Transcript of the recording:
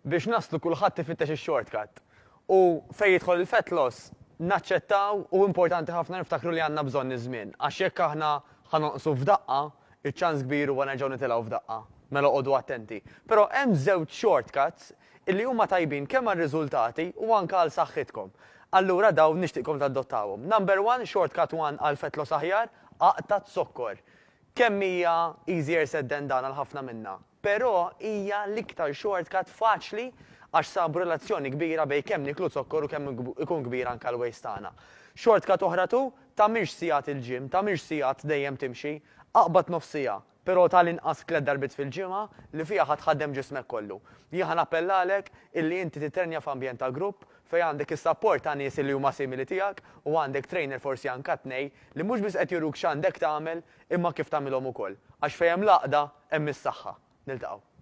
biex naslu kulħadd tifittex ix-shortcut. U fejn jidħol il-fat loss naċċettaw u importanti ħafna niftakru li għandna bżonn iż-żmien. Għax jekk aħna ħanoqsu f'daqqa, iċ-ċans kbir huwa nerġgħu nitilgħu f'daqqa. Mela qogħdu attenti. Però hemm żewġ shortcuts illi huma tajbin kemm għar-riżultati u anke għal saħħitkom. Allura dawn nixtieqkom tadottawhom. Number 1, shortcut 1 għal fat loss aħjar, aqta' zokkor. Kemm hija easier said than done għal ħafna minnha. Però hija l-iktar shortcut faċli għax sabu relazzjoni kbira bej kemm niklu zokkor u kemm ikun kbir anke l-waist tagħna. Shortcut oħra tu tagħmilx sigħat il-ġim, tagħmilx sigħat dejjem timxi, aqbad nofsija, però tal-inqas 3 darbit fil-ġimgħa li fiha ħadħaddem ġismek kollu. Jien nappellalek illi inti titrenja f'ambjent ta' grupp fejn għandek is-sapport ta' nies li huma simili tiegħek u għandek trainer forsi anke tnej li mhux biss qed juruk x'għandek tagħmel imma kif tagħmilhom ukoll. Għax fejn hemm laqda hemm is-saħħa. Niltaqgħu.